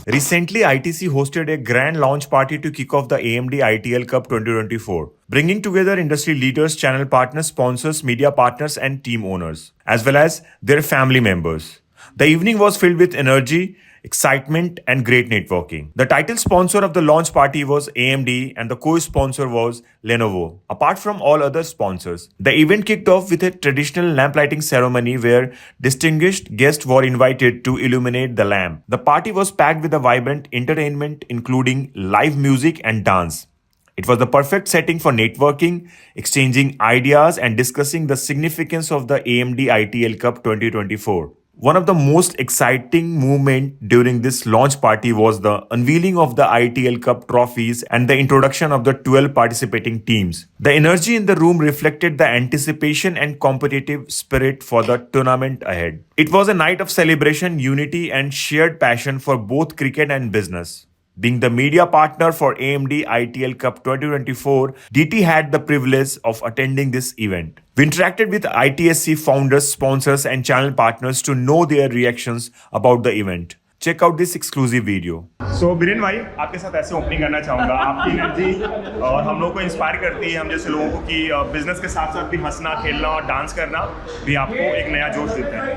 Recently, ITC hosted a grand launch party to kick off the AMD ITL Cup 2024, bringing together industry leaders, channel partners, sponsors, media partners, and team owners, as well as their family members. The evening was filled with energy, excitement, and great networking. The title sponsor of the launch party was AMD, and the co-sponsor was Lenovo, apart from all other sponsors. The event kicked off with a traditional lamp lighting ceremony where distinguished guests were invited to illuminate the lamp. The party was packed with a vibrant entertainment, including live music and dance. It was the perfect setting for networking, exchanging ideas, and discussing the significance of the AMD ITL Cup 2024. One of the most exciting moments during this launch party was the unveiling of the ITL Cup trophies and the introduction of the 12 participating teams. The energy in the room reflected the anticipation and competitive spirit for the tournament ahead. It was a night of celebration, unity, and shared passion for both cricket and business. Being the media partner for AMD ITL Cup 2024, DT had the privilege of attending this event. We interacted with ITSC founders, sponsors, and channel partners to know their reactions about the event. Check out this exclusive video. So Biren भाई, आपके साथ ऐसे opening करना चाहूँगा. आपकी energy और हम लोग को इंस्पायर करती है, हम जैसे लोगों को कि बिजनेस के साथ साथ भी हंसना, खेलना और डांस करना भी आपको एक नया जोश देता है.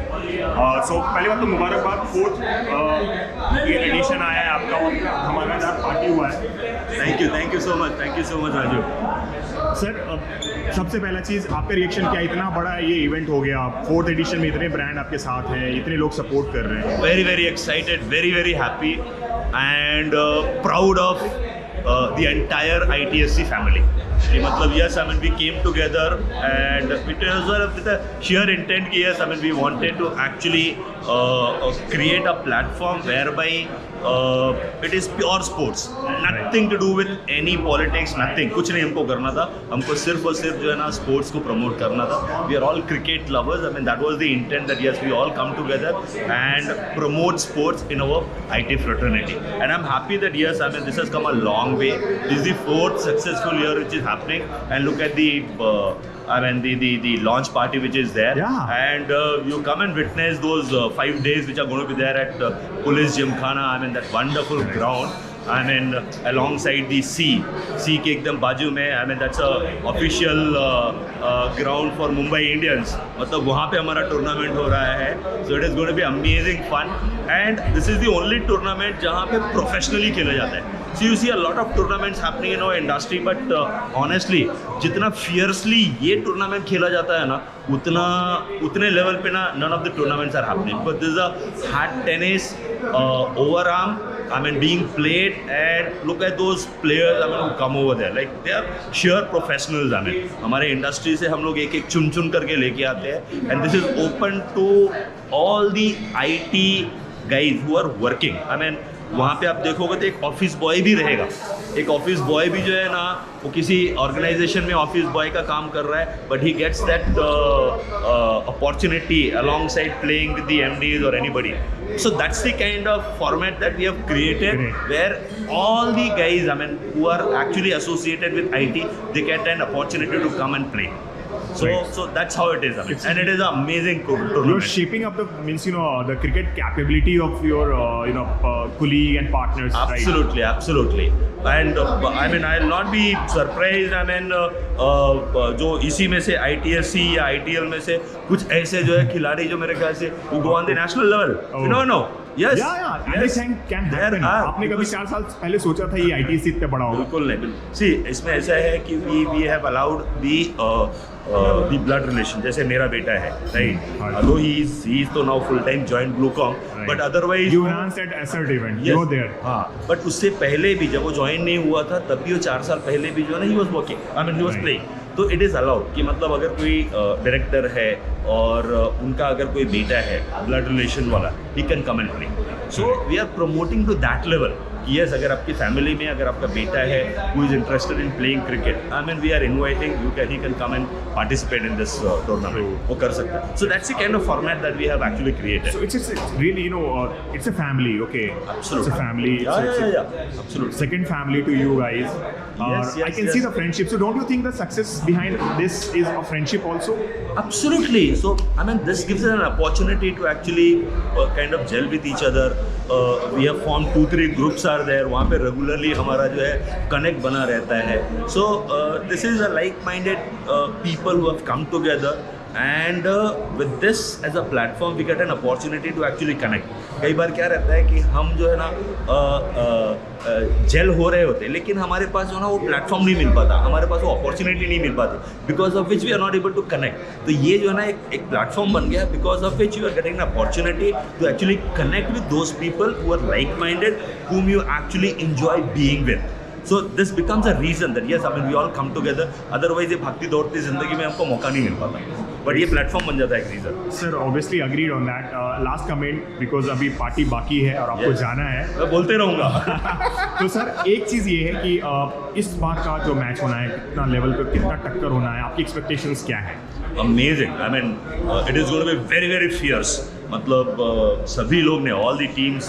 सो पहली बात तो मुबारकबाद, 4th एडिशन आया है आपका और धमाकेदार पार्टी हुआ है. Thank you so much Raju. Sir, सबसे पहला चीज़ आपका रिएक्शन क्या, इतना बड़ा ये इवेंट हो गया, 4th एडिशन में इतने ब्रांड आपके साथ हैं, इतने लोग सपोर्ट कर रहे हैं. Very excited, very happy and proud of the entire ITSC family. कि मतलब yes, I mean we came together and it was with the sheer intent कि yes, I mean we wanted to actually create a platform whereby it is pure sports, nothing to do with any politics, nothing. कुछ नहीं हमको करना था, हमको सिर्फ और सिर्फ जो है ना स्पोर्ट्स को प्रमोट करना था. We are all cricket lovers. I mean that was the intent that yes, we all come together and promote sports in our IT fraternity. And I'm happy that yes, I mean this has come a long way. This is the 4th successful year which is happening, and look at the the launch party which is there. Yeah. And you come and witness those 5 days which are going to be there at Police Gymkhana. I mean that wonderful ground. I mean alongside the sea के एकदम बाजू में. I mean that's a official ground for Mumbai Indians. मतलब वहाँ पे हमारा tournament हो रहा है. So it is going to be amazing fun, and this is the only tournament जहाँ पे प्रोफेशनली खेला जाता है. So you see a lot of tournaments happening in our industry, but honestly जितना fiercely ये टूर्नामेंट खेला जाता है ना, उतने लेवल पे ना none of the tournaments are happening. But this is a hat tennis, overarm, I mean being played, and look at those players I mean who come over there, like they are sheer professionals. I mean हमारे industry से हम लोग एक चुन करके लेके आते हैं, and this is open to all the IT guys who are working. I mean वहाँ पे आप देखोगे तो एक ऑफिस बॉय भी रहेगा. एक ऑफिस बॉय भी जो है ना वो किसी ऑर्गेनाइजेशन में ऑफिस बॉय का काम कर रहा है, but he gets that opportunity alongside playing with the MDs और anybody. So that's the kind of format that we have created, where all the guys, I mean, who are actually associated with IT, they get an opportunity to come and play. So that's how it is. I mean, and it is an amazing tournament. You're shaping up the cricket capability of your colleague and partners. Absolutely. And I mean I'll not be surprised. I mean जो इसी में से ITSC या ITL में से कुछ ऐसे जो है खिलाड़ी जो मेरे ख्याल से who go on the national level. No. Yes. Anything can happen. आपने कभी 4 साल पहले सोचा था ये ITSC इतना बड़ा होगा? बिल्कुल नहीं. See, इसमें ऐसा है कि we have allowed the blood relation. जैसे मेरा बेटा है, right? Although he is तो now full time joined Bluecom, but otherwise you announced at Asset event. You were there. हाँ. But उससे पहले भी जब वो ज्वाइन नहीं हुआ था तब भी वो 4 साल पहले भी जो है ना he was working. I mean he was playing. तो इट इज़ अलाउड कि मतलब अगर कोई डायरेक्टर है और उनका अगर कोई बेटा है ब्लड रिलेशन वाला, he can come and play. So we are promoting to that level कि यस अगर आपकी फैमिली में अगर आपका बेटा है who is interested in playing cricket, I mean we are inviting he can come and participate in this tournament, वो कर सकता है. So that's the kind of format that we have actually created. So it's really, it's a family, okay? Absolutely. It's a family. Yeah. Absolutely. Second family to you guys. Yes, I can see yes. the friendship. So don't you think the success behind this is a friendship also? Absolutely. So, I mean, this gives us an opportunity to actually kind of gel with each other. We have formed 2-3 groups are there. वहाँ पे regularly हमारा जो है connect बना रहता है. So, this is a like-minded people who have come together. And with this as a platform, we get an opportunity to actually connect. कई बार क्या रहता है कि हम जो है ना जेल हो रहे होते हैं, लेकिन हमारे पास जो है ना वो प्लेटफॉर्म नहीं मिल पाता, हमारे पास वो अपॉर्चुनिटी नहीं मिल पाती, because of which we are not able to connect. तो ये जो है ना एक प्लेटफॉर्म बन गया, because of which you are getting an opportunity to actually connect with those people who are like minded, whom you actually enjoy being with. So this becomes a reason that yes, I mean we all come together. Otherwise ये भागती दौड़ती जिंदगी में हमको मौका नहीं मिल पाता. But ये प्लेटफॉर्म बन जाता है एक reason. Sir, obviously agreed on that. Last comment, because अभी पार्टी बाकी है और आपको Yes. जाना है. मैं बोलते रहूँगा. तो सर एक चीज़ ये है कि इस बार का जो मैच होना है, कितना लेवल पे कितना टक्कर होना है, आपकी एक्सपेक्टेशंस क्या है? Amazing. I mean, it is going to be very, very fierce. मतलब सभी लोग ने, all the teams,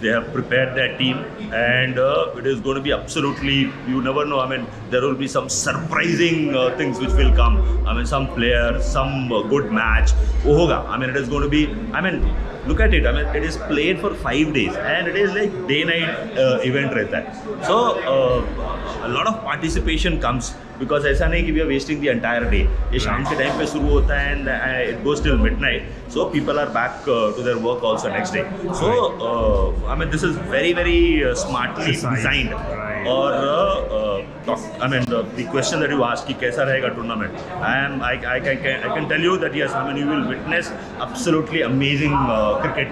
they have prepared their team, and it is going to be absolutely, you never know. I mean, there will be some surprising things which will come. I mean, some player, some good match. वो होगा. I mean, it is going to be. I mean, look at it. I mean, it is played for 5 days, and it is like day-night event रहता है. So a lot of participation comes. Because ऐसा नहीं कि we are wasting the entire day. ये शाम के time पे शुरू होता है and it goes till midnight. So people are back to their work also next day. So I mean this is very very smartly designed. और I mean the question that you ask कि कैसा रहेगा tournament, I can tell you that yes, I mean you will witness absolutely amazing cricket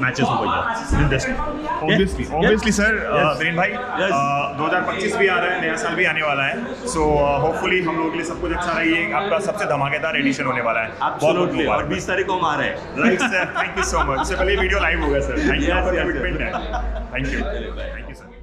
matches over here. Obviously sir, Viren भाई, 2025 भी आ रहा है, नया साल भी आने वाला है. सो होपफुली हम लोगों के लिए सब कुछ अच्छा रही है. आपका सबसे धमाकेदार एडिशन होने वाला है. एब्सोल्युटली. और 20 तारीख को हम आ रहे हैं. Right sir, thank you so much. इससे पहले वीडियो लाइव होगा sir. Thank you for commitment है. Thank you sir.